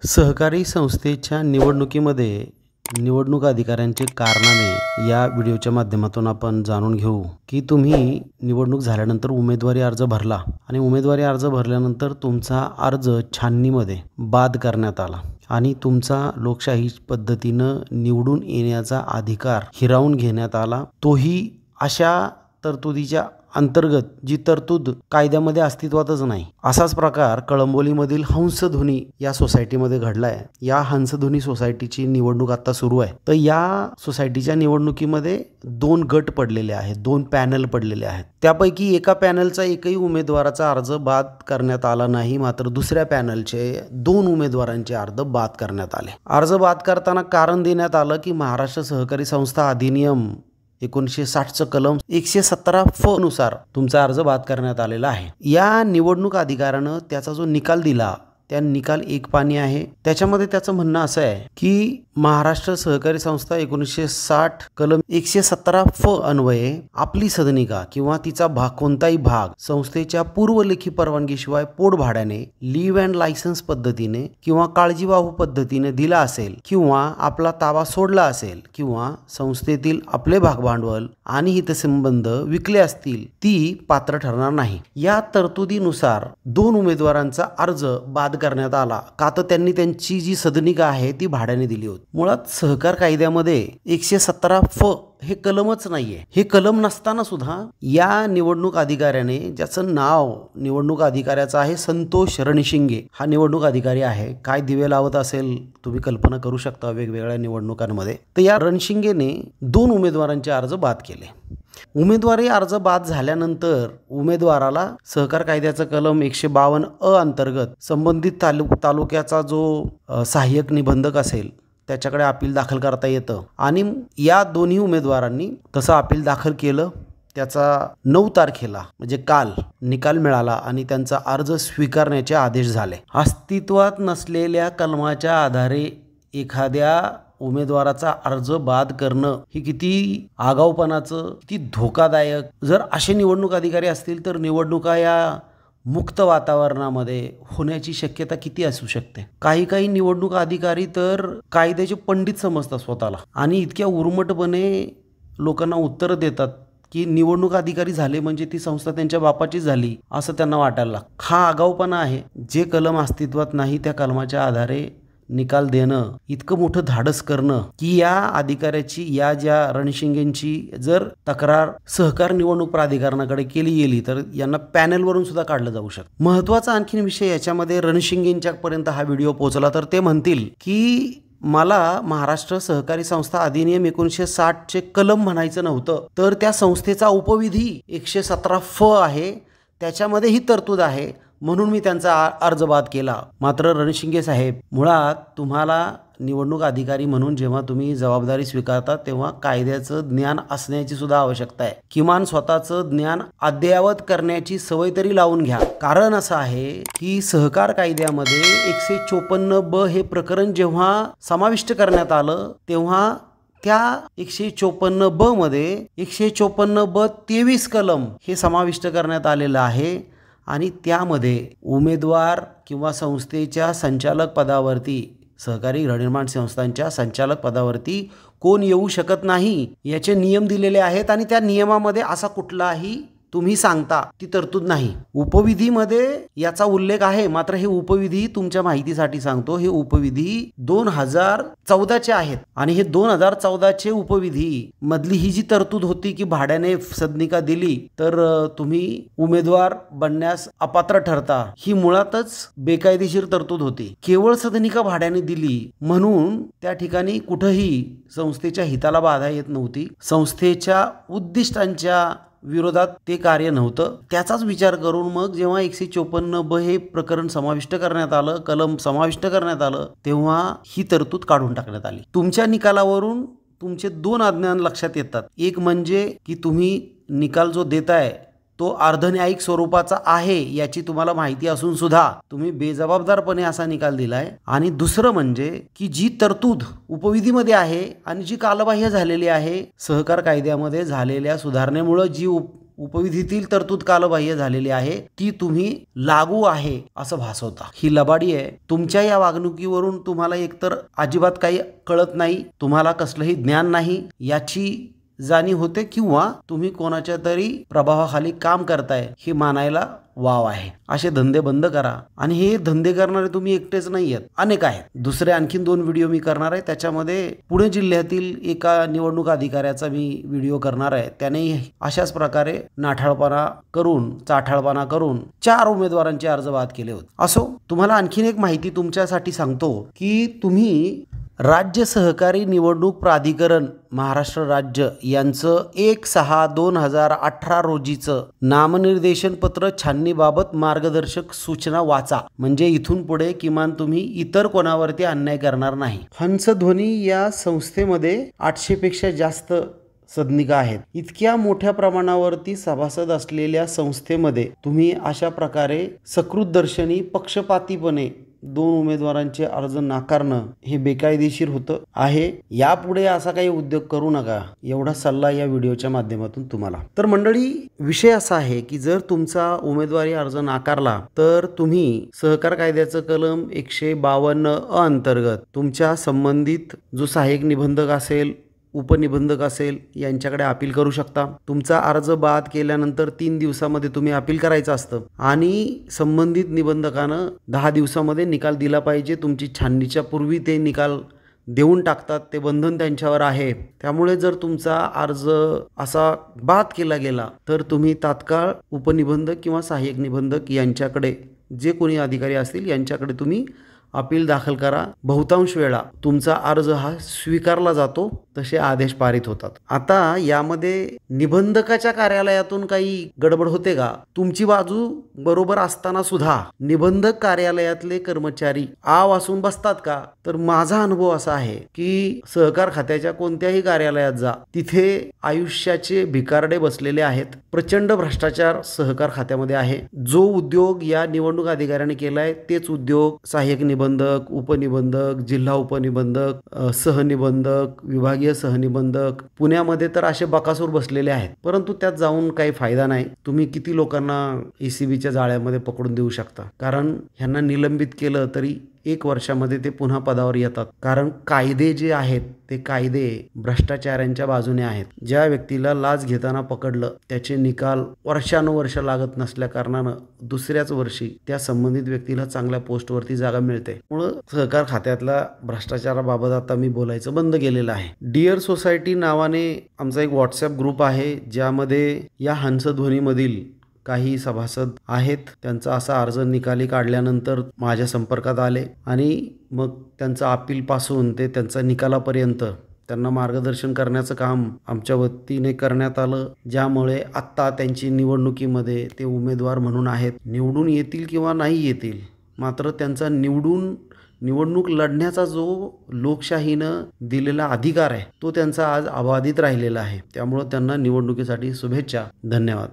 सहकारी संस्थेच्या निवडणुकीमध्ये निवडणूक अधिकाऱ्यांचे कारनामे या व्हिडिओच्या माध्यमातून आपण जाणून घेऊ की तुम्ही निवडणूक झाल्यानंतर उमेदवारी अर्ज भरला आणि उमेदवारी अर्ज भरल्यानंतर तुमचा अर्ज छाननीमध्ये बाद करण्यात आला आणि तुमचा लोकशाही पद्धतीनं निवडून येण्याचा अधिकार हिरावून घेण्यात आला, तोही अशा तरतुदीच्या अंतर्गत जी तरतूद कायद्यामध्ये अस्तित्वातच नाही। असाच प्रकार कळंबोलीमधील हंसध्वनी या सोसायटीमध्ये घडलाय। या हंसध्वनी सोसायटीची निवडणूक आता सुरू आहे। तर या सोसायटीच्या निवडणुकीमध्ये दोन गट पडलेले आहेत, दोन पॅनल पडलेले आहेत। त्यापैकी एका पॅनलचा एकही उमेदवाराचा अर्ज बाद करण्यात आला नाही, मात्र दुसऱ्या पॅनलचे दोन उमेदवारांचे अर्ज बाद करण्यात आले। अर्ज बाद करताना कारण देण्यात आलं की महाराष्ट्र सहकारी संस्था अधिनियम 1960 कलम 117 नुसार तुमचा अर्ज बाद करण्यात आलेला आहे। या निवडणूक अधिकाऱ्यानं त्याचा जो निकाल दिला त्या निकाल एक पानी आहे। त्याच्यामध्ये त्याचं म्हणणं असं आहे की महाराष्ट्र सहकारी संस्था 1960 कलम 117 अन्वये आपली सदनिका किंवा तिचा भाग कोणताही भाग संस्थेच्या पूर्वलेखी परवानगीशिवाय पोट भाड्याने लीव अँड लायसन्स पद्धतीने किंवा काळजीवाहू पद्धतीने दिला असेल किंवा आपला ताबा सोडला असेल किंवा संस्थेतील आपले भाग भांडवल आणि हितसंबंध विकले असतील ती पात्र ठरणार नाही। या तरतुदीनुसार दोन उमेदवारांचा अर्ज बाद करण्यात आला का तर त्यांनी त्यांची जी सदनिका आहे ती भाड्याने दिली होती। मुळात सहकार कायद्यामध्ये 117 हे कलमच नाहीये। हे कलम नसताना सुद्धा या निवडणूक अधिकाऱ्याने, ज्याचं नाव निवडणूक अधिकाऱ्याचं आहे संतोष रणशिंगे, हा निवडणूक अधिकारी आहे। काय दिवे लावत असेल तुम्ही कल्पना करू शकता वेगवेगळ्या निवडणुकांमध्ये। तर या रणशिंगेने दोन उमेदवारांचे अर्ज बाद केले। उमेदवारी अर्ज बाद झाल्यानंतर उमेदवाराला सहकार कायद्याचा कलम 152 अंतर्गत संबंधित तालुक्याचा जो सहाय्यक निबंधक असेल त्याच्याकडे अपील दाखल करता येतं आणि या दोन्ही उमेदवारांनी तसं अपील दाखल केलं। त्याचा 9 तारखेला म्हणजे काल निकाल मिळाला आणि त्यांचा अर्ज स्वीकारण्याचे आदेश झाले। अस्तित्वात नसलेल्या कलमाच्या आधारे एखाद्या उमेदवाराचा अर्ज बाद करणं ही किती आगाऊपणाचं, किती धोकादायक। जर असे निवडणूक अधिकारी असतील तर निवडणुका या मुक्त वातावरणामध्ये होण्याची शक्यता किती असू शकते। काही निवडणूक अधिकारी तर कायद्याचे पंडित समजतात स्वतःला आणि इतक्या उर्मटपणे लोकांना उत्तर देतात की निवडणूक अधिकारी झाले म्हणजे ती संस्था त्यांच्या बापाची झाली असं त्यांना वाटायला लागतं। हा आगाऊपणा आहे। जे कलम अस्तित्वात नाही त्या कलमाच्या आधारे निकाल देणं, इतकं मोठं धाडस करणं की या अधिकाऱ्याची, या ज्या रणशिंगेंची जर तक्रार सहकार निवडणूक प्राधिकरणाकडे केली गेली तर यांना पॅनलवरून सुद्धा काढलं जाऊ शकतं। महत्त्वाचा आणखीन विषय याच्यामध्ये रणशिंगेंच्या पर्यंत हा व्हिडिओ पोहोचला तर ते म्हणतील की मला महाराष्ट्र सहकारी संस्था अधिनियम 1960 कलम म्हणायचं नव्हतं, तर त्या संस्थेचा उपविधी 117 आहे, त्याच्यामध्ये ही तरतूद आहे म्हणून मी त्यांचा अर्ज बाद केला। मात्र रणशिंगे साहेब, मुळात तुम्हाला निवडणूक अधिकारी म्हणून जेव्हा तुम्ही जबाबदारी स्वीकारता तेव्हा कायद्याचं ज्ञान असण्याची सुद्धा आवश्यकता आहे। किमान स्वतःचं ज्ञान अद्ययावत करण्याची सवय तरी लावून घ्या। कारण असं आहे की सहकार कायद्यामध्ये 154 हे प्रकरण जेव्हा समाविष्ट करण्यात आलं तेव्हा त्या 154 मध्ये 154 23 कलम हे समाविष्ट करण्यात आलेलं आहे आणि त्यामध्ये उमेदवार किंवा संस्थेच्या संचालक पदावरती, सहकारी गृहनिर्माण संस्थांच्या संचालक पदावरती कोण येऊ शकत नाही याचे नियम दिलेले आहेत आणि त्या नियमामध्ये असा कुठलाही तुम्ही सांगता ती तरतूद नाही। उपविधीमध्ये याचा उल्लेख आहे, मात्र हे उपविधी तुमच्या माहितीसाठी सांगतो, हे उपविधी 2014 आहेत आणि हे 2014 उपविधी मधली ही जी तरतूद होती की भाड्याने सदनिका दिली तर तुम्ही उमेदवार बनण्यास अपात्र ठरता, ही मुळातच बेकायदेशीर तरतूद होती। केवळ सदनिका भाड्याने दिली म्हणून त्या ठिकाणी कुठेही संस्थेच्या हिताला बाधा येत नव्हती, संस्थेच्या उद्दिष्टांच्या विरोधात ते कार्य नव्हतं। त्याचाच विचार करून मग जेव्हा 154 हे प्रकरण समाविष्ट करण्यात आलं, कलम समाविष्ट करण्यात आलं, तेव्हा ही तरतूद काढून टाकण्यात आली। तुमच्या निकालावरून तुमचे दोन अज्ञान लक्षात येतात। एक म्हणजे की तुम्ही निकाल जो देताय तो अर्धन्यायिक स्वरूपाचा आहे याची तुम्हाला माहिती असून सुद्धा तुम्ही बेजबाबदारपणे असा निकाल दिलाय, आणि दुसरं म्हणजे की जी तरतूद उपविधीमध्ये आहे आणि जी कालबाह्य झालेली आहे सहकार कायद्यामध्ये झालेल्या सुधारणेमुळे जी उपविधीतील तरतूद कालबाह्य झालेली आहे ती तुम्ही लागू आहे असं भासवता. ही लबाडी आहे. तुमच्या या वागणुकीवरून तुम्हाला एकतर अजिबात काही कळत नाही, तुम्हाला कसलंही ज्ञान नाही याची जाणीव होते, किंवा तुम्ही कोणाच्या तरी प्रभावाखाली काम करताय हे मानायला वाव आहे. असे धंदे बंद करा. आणि हे धंदे करणारे तुम्ही एकटेच नाही आहेत, अनेक आहेत. दुसरे आणखीन 2 व्हिडिओ मी करणार आहे. त्याच्यामध्ये पुणे जिल्ह्यातील एका निवडणूक अधिकाऱ्याचा मी व्हिडिओ करणार आहे. त्याने अशाच प्रकारे चाठाळपणा करून 4 उमेदवारांचे अर्ज बाद केले होते. असो, तुम्हाला आणखीन एक माहिती तुमच्यासाठी सांगतो की तुम्ही राज्य सहकारी निवडणूक प्राधिकरण महाराष्ट्र राज्य यांचं 1/6/2018 रोजीचं नामनिर्देशन पत्र छाननीबाबत मार्गदर्शक सूचना वाचा. म्हणजे इथून पुढे किमान तुम्ही इतर कोणावरती अन्याय करणार नाही. हंसध्वनी या संस्थेमध्ये 800 पेक्षा जास्त सदनिका आहेत. इतक्या मोठ्या प्रमाणावरती सभासद असलेल्या संस्थेमध्ये तुम्ही अशा प्रकारे सकृतदर्शनी पक्षपातीपणे 2 उमेदवारांचे अर्ज नाकारणं हे बेकायदेशीर होतं आहे. यापुढे असा काही उद्योग करू नका, एवढा सल्ला या व्हिडिओच्या माध्यमातून तुम्हाला. तर मंडळी, विषय असा आहे की जर तुमचा उमेदवारी अर्ज नाकारला तर तुम्ही सहकार कायद्याचं कलम 152 अंतर्गत तुमच्या संबंधित जो सहाय्यक निबंधक असेल, उपनिबंधक असेल, यांच्याकडे अपील करू शकता. तुमचा अर्ज बाद केल्यानंतर 3 दिवसामध्ये तुम्ही अपील करायचं असतं आणि संबंधित निबंधकानं 10 दिवसामध्ये निकाल दिला पाहिजे. तुमची छाननीच्या पूर्वी ते निकाल देऊन टाकतात, ते बंधन त्यांच्यावर आहे. त्यामुळे जर तुमचा अर्ज असा बाद केला गेला तर तुम्ही तात्काळ उपनिबंधक किंवा सहाय्यक निबंधक यांच्याकडे, जे कोणी अधिकारी असतील यांच्याकडे तुम्ही अपील दाखल करा. बहुतांश वेळा तुमचा अर्ज हा स्वीकारला जातो, तसे आदेश पारित होतात. आता यामध्ये निबंधकाच्या कार्यालयातून काही गडबड होते का? तुमची बाजू बरोबर असताना सुद्धा निबंधक कार्यालयातले कर्मचारी आ वासून बसतात का? तर माझा अनुभव असा आहे की सहकार खात्याच्या कोणत्याही कार्यालयात जा, तिथे आयुष्याचे भिकारडे बसलेले आहेत. प्रचंड भ्रष्टाचार सहकार खात्यामध्ये आहे. जो उद्योग या निवडणूक अधिकाऱ्याने केलाय तेच उद्योग सहाय्यक निबंधक, उपनिबंधक, जिल्हा उपनिबंधक, सहनिबंधक, विभागीय सहनिबंधक पुण्यामध्ये तर असे बकासूर बसलेले आहेत. परंतु त्यात जाऊन काही फायदा नाही. तुम्ही किती लोकांना ECBच्या जाळ्यामध्ये पकडून देऊ शकता? कारण ह्यांना निलंबित केलं तरी 1 वर्षामध्ये ते पुन्हा पदावर येतात. कारण कायदे जे आहेत ते कायदे भ्रष्टाचाऱ्यांच्या बाजूने आहेत. ज्या व्यक्तीला लाच घेताना पकडलं त्याचे निकाल वर्षानुवर्ष लागत नसल्या कारणानं दुसऱ्याच वर्षी त्या संबंधित व्यक्तीला चांगल्या पोस्टवरती जागा मिळते. म्हणून सहकार खात्यातला भ्रष्टाचाराबाबत आता मी बोलायचं बंद केलेलं आहे. डिअर सोसायटी नावाने आमचा एक WhatsApp ग्रुप आहे, ज्यामध्ये या हंसध्वनीमधील काही सभासद आहेत. त्यांचा असा अर्ज निकाली काढल्यानंतर माझ्या संपर्कात आले आणि मग त्यांचा अपीलपासून ते त्यांचा निकालापर्यंत त्यांना मार्गदर्शन करण्याचं काम आमच्या वतीने करण्यात आलं. ज्यामुळे आत्ता त्यांची निवडणुकीमध्ये ते उमेदवार म्हणून आहेत. निवडून येतील किंवा नाही येतील, मात्र त्यांचा निवडणूक लढण्याचा जो लोकशाहीनं दिलेला अधिकार आहे तो त्यांचा आज अबाधित राहिलेला आहे. त्यामुळं त्यांना निवडणुकीसाठी शुभेच्छा. धन्यवाद.